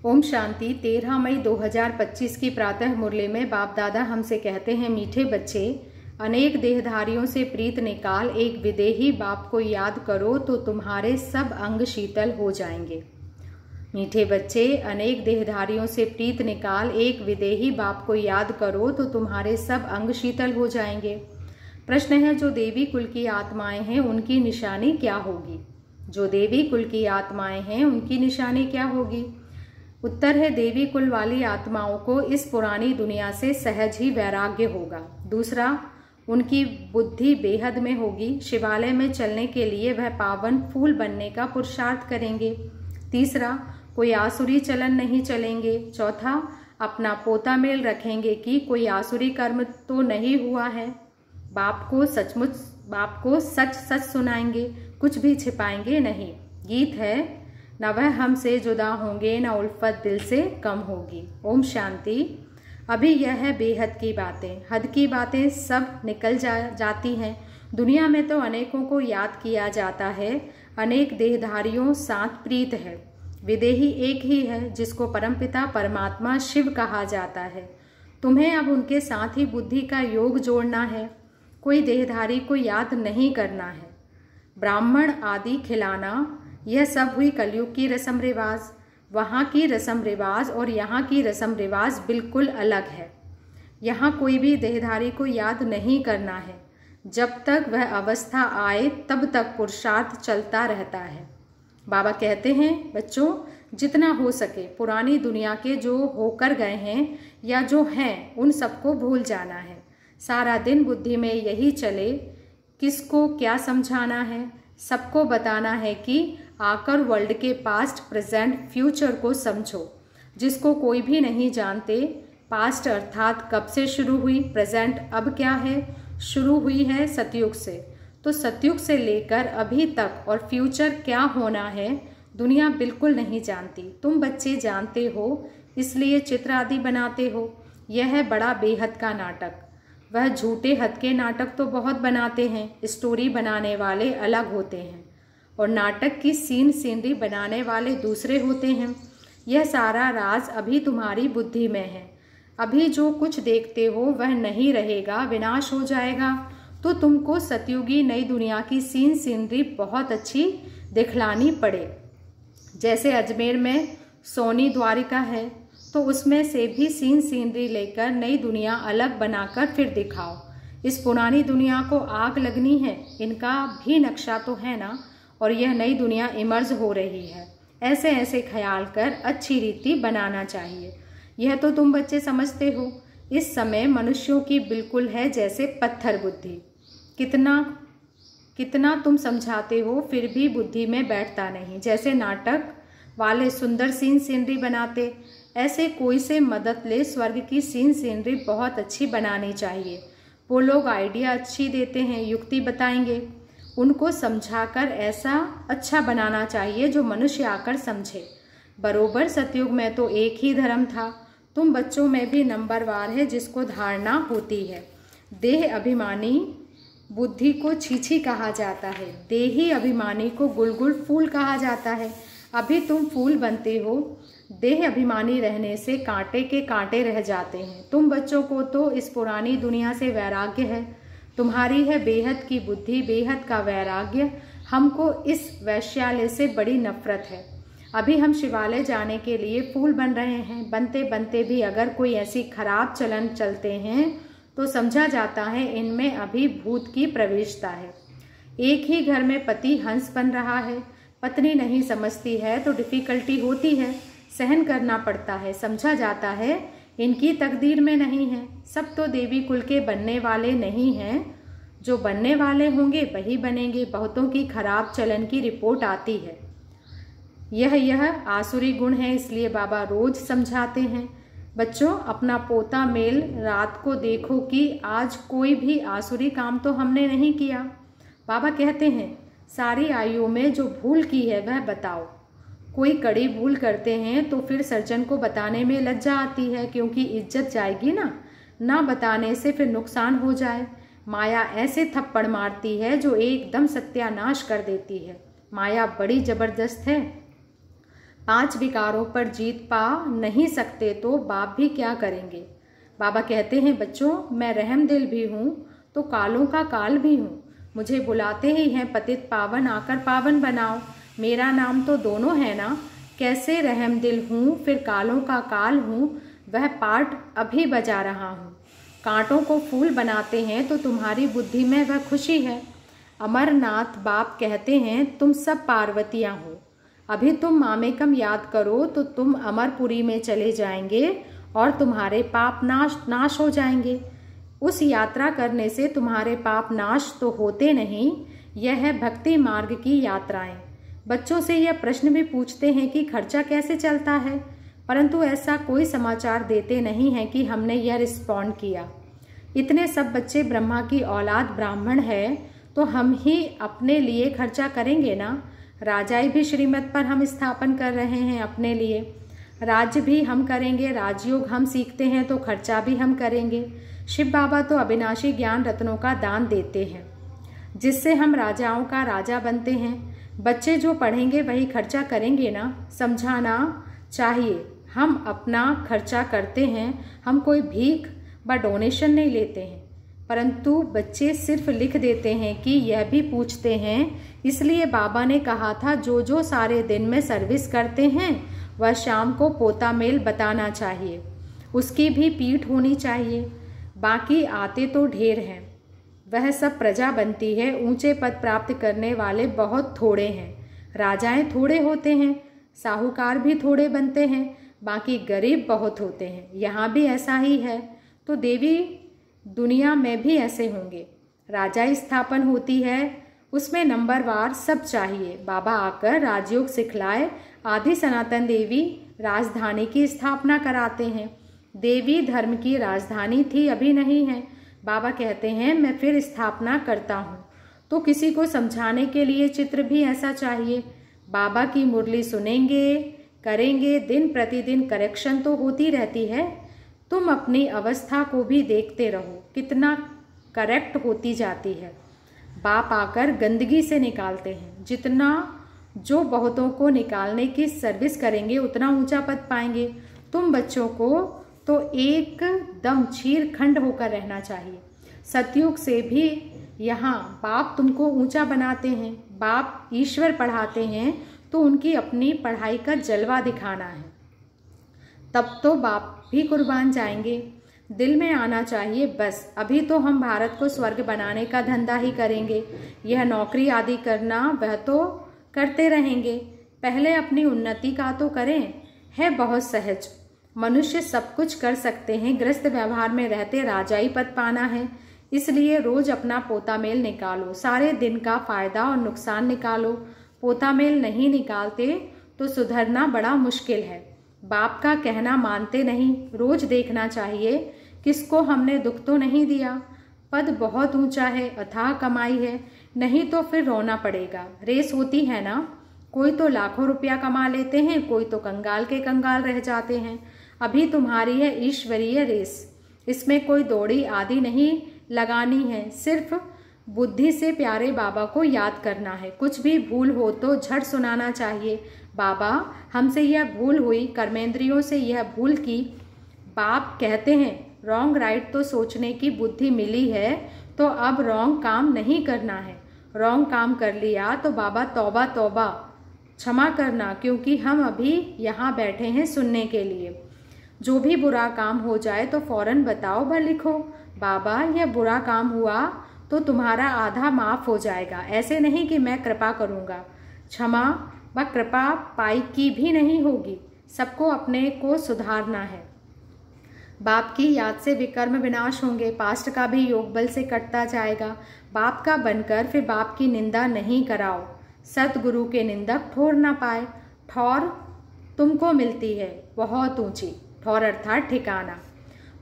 ओम शांति। 13 मई 2025 की प्रातः मुरली में बाप दादा हमसे कहते हैं, मीठे बच्चे, अनेक देहधारियों से प्रीत निकाल, एक विदेही बाप को याद करो तो तुम्हारे सब अंग शीतल हो जाएंगे। मीठे बच्चे, अनेक देहधारियों से प्रीत निकाल, एक विदेही बाप को याद करो तो तुम्हारे सब अंग शीतल हो जाएंगे। प्रश्न है, जो देवी कुल की आत्माएं हैं उनकी निशानी क्या होगी? जो देवी कुल की आत्माएं हैं उनकी निशानी क्या होगी? उत्तर है, देवी कुल वाली आत्माओं को इस पुरानी दुनिया से सहज ही वैराग्य होगा। दूसरा, उनकी बुद्धि बेहद में होगी। शिवालय में चलने के लिए वह पावन फूल बनने का पुरुषार्थ करेंगे। तीसरा, कोई आसुरी चलन नहीं चलेंगे। चौथा, अपना पोता मेल रखेंगे कि कोई आसुरी कर्म तो नहीं हुआ है। बाप को सच सच सुनाएंगे, कुछ भी छिपाएंगे नहीं। गीत है, न वह हमसे जुदा होंगे, न उल्फत दिल से कम होगी। ओम शांति। अभी यह है बेहद की बातें। हद की बातें सब निकल जाती हैं। दुनिया में तो अनेकों को याद किया जाता है, अनेक देहधारियों साथ प्रीत है। विदेही एक ही है जिसको परमपिता परमात्मा शिव कहा जाता है। तुम्हें अब उनके साथ ही बुद्धि का योग जोड़ना है। कोई देहधारी को याद नहीं करना है। ब्राह्मण आदि खिलाना, यह सब हुई कलयुग की रस्म रिवाज। वहाँ की रस्म रिवाज और यहाँ की रस्म रिवाज बिल्कुल अलग है। यहाँ कोई भी देहधारी को याद नहीं करना है। जब तक वह अवस्था आए तब तक पुरुषार्थ चलता रहता है। बाबा कहते हैं, बच्चों, जितना हो सके पुरानी दुनिया के जो होकर गए हैं या जो हैं उन सबको भूल जाना है। सारा दिन बुद्धि में यही चले, किसको क्या समझाना है। सबको बताना है कि आकर वर्ल्ड के पास्ट, प्रेजेंट, फ्यूचर को समझो, जिसको कोई भी नहीं जानते। पास्ट अर्थात कब से शुरू हुई, प्रेजेंट अब क्या है, शुरू हुई है सतयुग से। तो सतयुग से लेकर अभी तक और फ्यूचर क्या होना है दुनिया बिल्कुल नहीं जानती। तुम बच्चे जानते हो, इसलिए चित्र आदि बनाते हो। यह है बड़ा बेहद का नाटक। वह झूठे हद के नाटक तो बहुत बनाते हैं। स्टोरी बनाने वाले अलग होते हैं और नाटक की सीनरी बनाने वाले दूसरे होते हैं। यह सारा राज अभी तुम्हारी बुद्धि में है। अभी जो कुछ देखते हो वह नहीं रहेगा, विनाश हो जाएगा। तो तुमको सतयुगी नई दुनिया की सीनरी बहुत अच्छी दिखलानी पड़े। जैसे अजमेर में सोनी द्वारिका है, तो उसमें से भी सीनरी लेकर नई दुनिया अलग बनाकर फिर दिखाओ। इस पुरानी दुनिया को आग लगनी है, इनका भी नक्शा तो है ना, और यह नई दुनिया इमर्ज हो रही है। ऐसे ऐसे ख्याल कर अच्छी रीति बनाना चाहिए। यह तो तुम बच्चे समझते हो। इस समय मनुष्यों की बिल्कुल है जैसे पत्थर बुद्धि। कितना तुम समझाते हो फिर भी बुद्धि में बैठता नहीं। जैसे नाटक वाले सुंदर सीनरी बनाते, ऐसे कोई से मदद ले। स्वर्ग की सीनरी बहुत अच्छी बनानी चाहिए। वो लोग आइडिया अच्छी देते हैं, युक्ति बताएंगे। उनको समझाकर ऐसा अच्छा बनाना चाहिए जो मनुष्य आकर समझे। बरोबर सतयुग में तो एक ही धर्म था। तुम बच्चों में भी नंबरवार है जिसको धारणा होती है। देह अभिमानी बुद्धि को छीछी कहा जाता है, देही अभिमानी को गुलगुल फूल कहा जाता है। अभी तुम फूल बनते हो। देह अभिमानी रहने से कांटे के कांटे रह जाते हैं। तुम बच्चों को तो इस पुरानी दुनिया से वैराग्य है। तुम्हारी है बेहद की बुद्धि, बेहद का वैराग्य। हमको इस वैश्यालय से बड़ी नफरत है। अभी हम शिवालय जाने के लिए फूल बन रहे हैं। बनते बनते भी अगर कोई ऐसी खराब चलन चलते हैं तो समझा जाता है इनमें अभी भूत की प्रवेशता है। एक ही घर में पति हंस बन रहा है, पत्नी नहीं समझती है तो डिफिकल्टी होती है, सहन करना पड़ता है। समझा जाता है इनकी तकदीर में नहीं है। सब तो देवी कुल के बनने वाले नहीं हैं। जो बनने वाले होंगे वही बनेंगे। बहुतों की खराब चलन की रिपोर्ट आती है। यह आसुरी गुण है, इसलिए बाबा रोज समझाते हैं। बच्चों, अपना पोता मेल रात को देखो कि आज कोई भी आसुरी काम तो हमने नहीं किया। बाबा कहते हैं, सारी आयु में जो भूल की है वह बताओ। कोई कड़ी भूल करते हैं तो फिर सर्जन को बताने में लज्जा आती है, क्योंकि इज्जत जाएगी ना बताने से फिर नुकसान हो जाए। माया ऐसे थप्पड़ मारती है जो एकदम सत्यानाश कर देती है। माया बड़ी जबरदस्त है। 5 विकारों पर जीत पा नहीं सकते तो बाप भी क्या करेंगे। बाबा कहते हैं बच्चों, मैं रहमदिल भी हूँ तो कालों का काल भी हूँ। मुझे बुलाते ही हैं पतित पावन, आकर पावन बनाओ। मेरा नाम तो दोनों है ना, कैसे रहमदिल हूँ फिर कालों का काल हूँ, वह पाठ अभी बजा रहा हूँ। कांटों को फूल बनाते हैं तो तुम्हारी बुद्धि में वह खुशी है। अमरनाथ बाप कहते हैं तुम सब पार्वतियाँ हो। अभी तुम मामेकम याद करो तो तुम अमरपुरी में चले जाएंगे और तुम्हारे पाप नाश हो जाएंगे। उस यात्रा करने से तुम्हारे पाप नाश तो होते नहीं। यह है भक्ति मार्ग की यात्राएं। बच्चों से यह प्रश्न भी पूछते हैं कि खर्चा कैसे चलता है, परंतु ऐसा कोई समाचार देते नहीं हैं कि हमने यह रिस्पॉन्ड किया। इतने सब बच्चे ब्रह्मा की औलाद ब्राह्मण है तो हम ही अपने लिए खर्चा करेंगे ना। राजाई भी श्रीमत पर हम स्थापन कर रहे हैं अपने लिए। राज्य भी हम करेंगे, राजयोग हम सीखते हैं तो खर्चा भी हम करेंगे। शिव बाबा तो अविनाशी ज्ञान रत्नों का दान देते हैं जिससे हम राजाओं का राजा बनते हैं। बच्चे जो पढ़ेंगे वही खर्चा करेंगे ना। समझाना चाहिए हम अपना खर्चा करते हैं, हम कोई भीख व डोनेशन नहीं लेते हैं। परंतु बच्चे सिर्फ लिख देते हैं कि यह भी पूछते हैं। इसलिए बाबा ने कहा था जो जो सारे दिन में सर्विस करते हैं वह शाम को पोता मेल बताना चाहिए, उसकी भी पीठ होनी चाहिए। बाकी आते तो ढेर हैं, वह सब प्रजा बनती है। ऊंचे पद प्राप्त करने वाले बहुत थोड़े हैं। राजाएं थोड़े होते हैं, साहूकार भी थोड़े बनते हैं, बाकी गरीब बहुत होते हैं। यहाँ भी ऐसा ही है तो देवी दुनिया में भी ऐसे होंगे। राजा स्थापन होती है, उसमें नंबरवार सब चाहिए। बाबा आकर राजयोग सिखलाए। आदि सनातन देवी राजधानी की स्थापना कराते हैं। देवी धर्म की राजधानी थी, अभी नहीं है। बाबा कहते हैं मैं फिर स्थापना करता हूँ। तो किसी को समझाने के लिए चित्र भी ऐसा चाहिए। बाबा की मुरली सुनेंगे, करेंगे, दिन प्रतिदिन करेक्शन तो होती रहती है। तुम अपनी अवस्था को भी देखते रहो कितना करेक्ट होती जाती है। बाप आकर गंदगी से निकालते हैं। जितना जो बहुतों को निकालने की सर्विस करेंगे उतना ऊंचा पद पाएंगे। तुम बच्चों को तो एकदम चीर खंड होकर रहना चाहिए। सतयुग से भी यहाँ बाप तुमको ऊंचा बनाते हैं। बाप ईश्वर पढ़ाते हैं तो उनकी अपनी पढ़ाई का जलवा दिखाना है, तब तो बाप भी कुर्बान जाएंगे। दिल में आना चाहिए बस अभी तो हम भारत को स्वर्ग बनाने का धंधा ही करेंगे। यह नौकरी आदि करना वह तो करते रहेंगे, पहले अपनी उन्नति का तो करें। है बहुत सहज, मनुष्य सब कुछ कर सकते हैं। गृहस्थ व्यवहार में रहते राजाई पद पाना है, इसलिए रोज अपना पोता मेल निकालो। सारे दिन का फायदा और नुकसान निकालो। पोता मेल नहीं निकालते तो सुधरना बड़ा मुश्किल है। बाप का कहना मानते नहीं। रोज देखना चाहिए किसको हमने दुख तो नहीं दिया। पद बहुत ऊंचा है, अथाह कमाई है, नहीं तो फिर रोना पड़ेगा। रेस होती है ना, कोई तो लाखों रुपया कमा लेते हैं, कोई तो कंगाल के कंगाल रह जाते हैं। अभी तुम्हारी है ईश्वरीय रेस, इसमें कोई दौड़ी आदि नहीं लगानी है। सिर्फ बुद्धि से प्यारे बाबा को याद करना है। कुछ भी भूल हो तो झट सुनाना चाहिए, बाबा हमसे यह भूल हुई, कर्मेंद्रियों से यह भूल की। बाप कहते हैं रॉन्ग राइट तो सोचने की बुद्धि मिली है तो अब रॉन्ग काम नहीं करना है। रॉन्ग काम कर लिया तो बाबा तौबा तौबा, क्षमा करना, क्योंकि हम अभी यहाँ बैठे हैं सुनने के लिए। जो भी बुरा काम हो जाए तो फौरन बताओ व लिखो, बाबा यह बुरा काम हुआ तो तुम्हारा आधा माफ हो जाएगा। ऐसे नहीं कि मैं कृपा करूँगा, क्षमा व कृपा पाई की भी नहीं होगी। सबको अपने को सुधारना है। बाप की याद से विकर्म विनाश होंगे। पास्ट का भी योग बल से कटता जाएगा। बाप का बनकर फिर बाप की निंदा नहीं कराओ। सतगुरु के निंदक ठोर ना पाए। ठौर तुमको मिलती है बहुत ऊंची, ठौर अर्थात ठिकाना।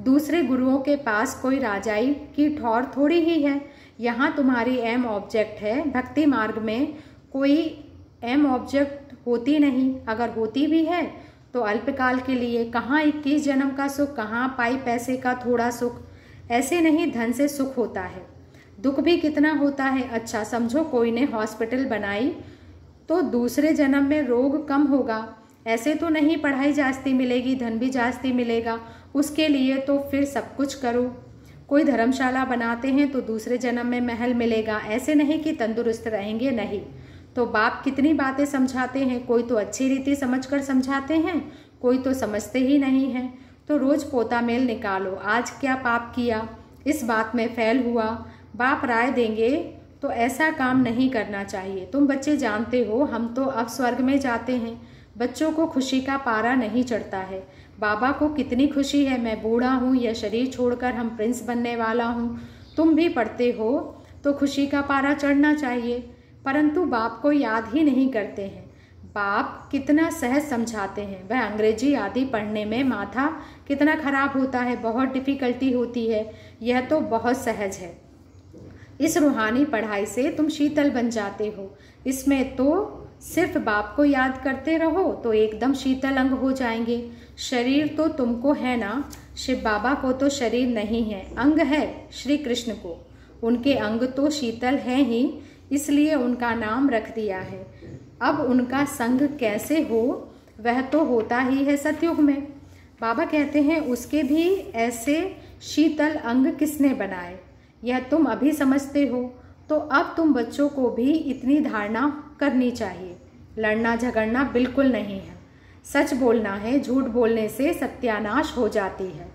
दूसरे गुरुओं के पास कोई राजाई की ठौर थोड़ी ही है। यहाँ तुम्हारी एम ऑब्जेक्ट है। भक्ति मार्ग में कोई एम ऑब्जेक्ट होती नहीं, अगर होती भी है तो अल्पकाल के लिए। कहाँ 21 जन्म का सुख, कहाँ पाई पैसे का थोड़ा सुख। ऐसे नहीं धन से सुख होता है, दुख भी कितना होता है। अच्छा समझो कोई ने हॉस्पिटल बनाई तो दूसरे जन्म में रोग कम होगा, ऐसे तो नहीं पढ़ाई जास्ती मिलेगी, धन भी जास्ती मिलेगा, उसके लिए तो फिर सब कुछ करो। कोई धर्मशाला बनाते हैं तो दूसरे जन्म में महल मिलेगा, ऐसे नहीं कि तंदुरुस्त रहेंगे, नहीं। तो बाप कितनी बातें समझाते हैं, कोई तो अच्छी रीति समझकर समझाते हैं, कोई तो समझते ही नहीं हैं। तो रोज पोता मेल निकालो, आज क्या पाप किया, इस बात में फेल हुआ, बाप राय देंगे तो ऐसा काम नहीं करना चाहिए। तुम बच्चे जानते हो हम तो अब स्वर्ग में जाते हैं, बच्चों को खुशी का पारा नहीं चढ़ता है। बाबा को कितनी खुशी है, मैं बूढ़ा हूँ, यह शरीर छोड़कर हम प्रिंस बनने वाला हूँ। तुम भी पढ़ते हो तो खुशी का पारा चढ़ना चाहिए, परंतु बाप को याद ही नहीं करते हैं। बाप कितना सहज समझाते हैं, वह अंग्रेजी आदि पढ़ने में माथा कितना खराब होता है, बहुत डिफ़िकल्टी होती है, यह तो बहुत सहज है। इस रूहानी पढ़ाई से तुम शीतल बन जाते हो, इसमें तो सिर्फ बाप को याद करते रहो तो एकदम शीतल अंग हो जाएंगे। शरीर तो तुमको है ना, शिव बाबा को तो शरीर नहीं है, अंग है श्री कृष्ण को, उनके अंग तो शीतल हैं ही, इसलिए उनका नाम रख दिया है। अब उनका संग कैसे हो, वह तो होता ही है सतयुग में। बाबा कहते हैं उसके भी ऐसे शीतल अंग किसने बनाए, यह तुम अभी समझते हो, तो अब तुम बच्चों को भी इतनी धारणा करनी चाहिए। लड़ना झगड़ना बिल्कुल नहीं है, सच बोलना है, झूठ बोलने से सत्यानाश हो जाती है।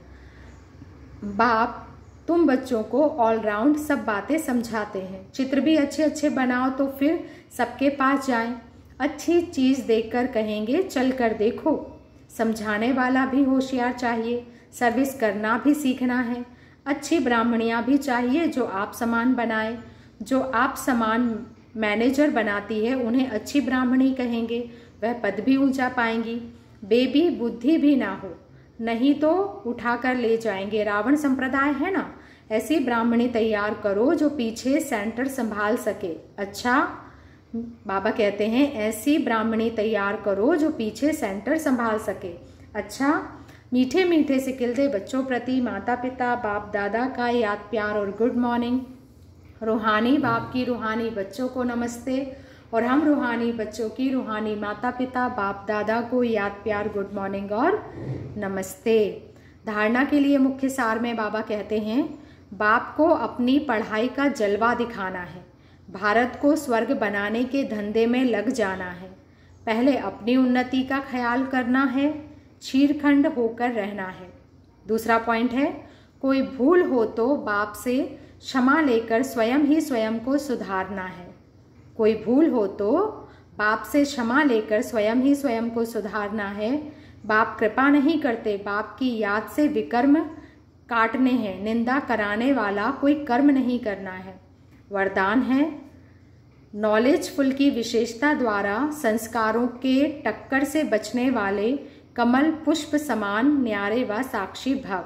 बाप तुम बच्चों को ऑलराउंड सब बातें समझाते हैं, चित्र भी अच्छे अच्छे बनाओ तो फिर सबके पास जाएं, अच्छी चीज़ देखकर कहेंगे चल कर देखो। समझाने वाला भी होशियार चाहिए, सर्विस करना भी सीखना है। अच्छी ब्राह्मणियाँ भी चाहिए जो आप समान बनाए, जो आप समान मैनेजर बनाती है उन्हें अच्छी ब्राह्मणी कहेंगे, वह पद भी ऊंचा पाएंगी। बेबी बुद्धि भी ना हो, नहीं तो उठा कर ले जाएंगे, रावण संप्रदाय है ना। ऐसी ब्राह्मणी तैयार करो जो पीछे सेंटर संभाल सके। अच्छा, बाबा कहते हैं ऐसी ब्राह्मणी तैयार करो जो पीछे सेंटर संभाल सके। अच्छा, मीठे मीठे से खिलते बच्चों प्रति माता पिता बाप दादा का याद प्यार और गुड मॉर्निंग। रूहानी बाप की रूहानी बच्चों को नमस्ते, और हम रूहानी बच्चों की रूहानी माता पिता बाप दादा को याद प्यार गुड मॉर्निंग और नमस्ते। धारणा के लिए मुख्य सार में बाबा कहते हैं बाप को अपनी पढ़ाई का जलवा दिखाना है, भारत को स्वर्ग बनाने के धंधे में लग जाना है, पहले अपनी उन्नति का ख्याल करना है, चीरखंड होकर रहना है। दूसरा पॉइंट है कोई भूल हो तो बाप से क्षमा लेकर स्वयं ही स्वयं को सुधारना है। कोई भूल हो तो बाप से क्षमा लेकर स्वयं ही स्वयं को सुधारना है। बाप कृपा नहीं करते, बाप की याद से विकर्म काटने हैं, निंदा कराने वाला कोई कर्म नहीं करना है। वरदान है नॉलेजफुल की विशेषता द्वारा संस्कारों के टक्कर से बचने वाले कमल पुष्प समान न्यारे व साक्षी भव।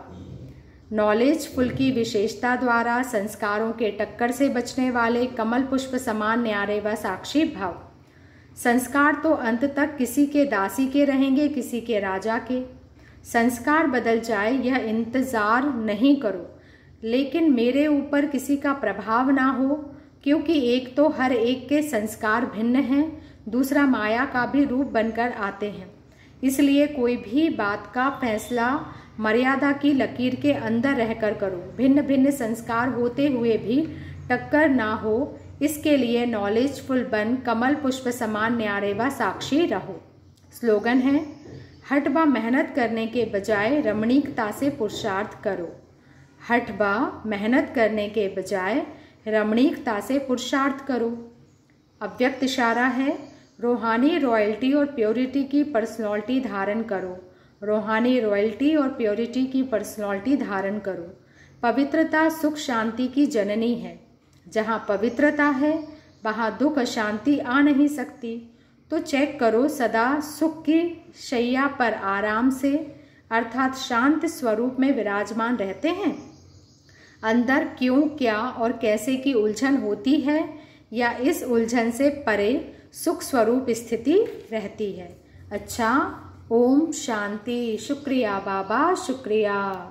नॉलेजफुल की विशेषता द्वारा संस्कारों के टक्कर से बचने वाले कमल पुष्प समान न्यारे व साक्षी भव। संस्कार तो अंत तक किसी के दासी के रहेंगे, किसी के राजा के। संस्कार बदल जाए यह इंतज़ार नहीं करो, लेकिन मेरे ऊपर किसी का प्रभाव ना हो, क्योंकि एक तो हर एक के संस्कार भिन्न हैं, दूसरा माया का भी रूप बनकर आते हैं। इसलिए कोई भी बात का फैसला मर्यादा की लकीर के अंदर रहकर करो। भिन्न भिन्न संस्कार होते हुए भी टक्कर ना हो, इसके लिए नॉलेजफुल बन कमल पुष्प समान न्यारे व साक्षी रहो। स्लोगन है हट व मेहनत करने के बजाय रमणीकता से पुरुषार्थ करो। हट व मेहनत करने के बजाय रमणीकता से पुरुषार्थ करो। अव्यक्त इशारा है रूहानी रॉयल्टी और प्योरिटी की पर्सनैलिटी धारण करो। रूहानी रॉयल्टी और प्योरिटी की पर्सनैलिटी धारण करो। पवित्रता सुख शांति की जननी है, जहाँ पवित्रता है वहाँ दुख अशांति आ नहीं सकती। तो चेक करो सदा सुख की शैया पर आराम से अर्थात शांत स्वरूप में विराजमान रहते हैं। अंदर क्यों क्या और कैसे की उलझन होती है या इस उलझन से परे सुख स्वरूप स्थिति रहती है। अच्छा, ओम शांति। शुक्रिया बाबा, शुक्रिया।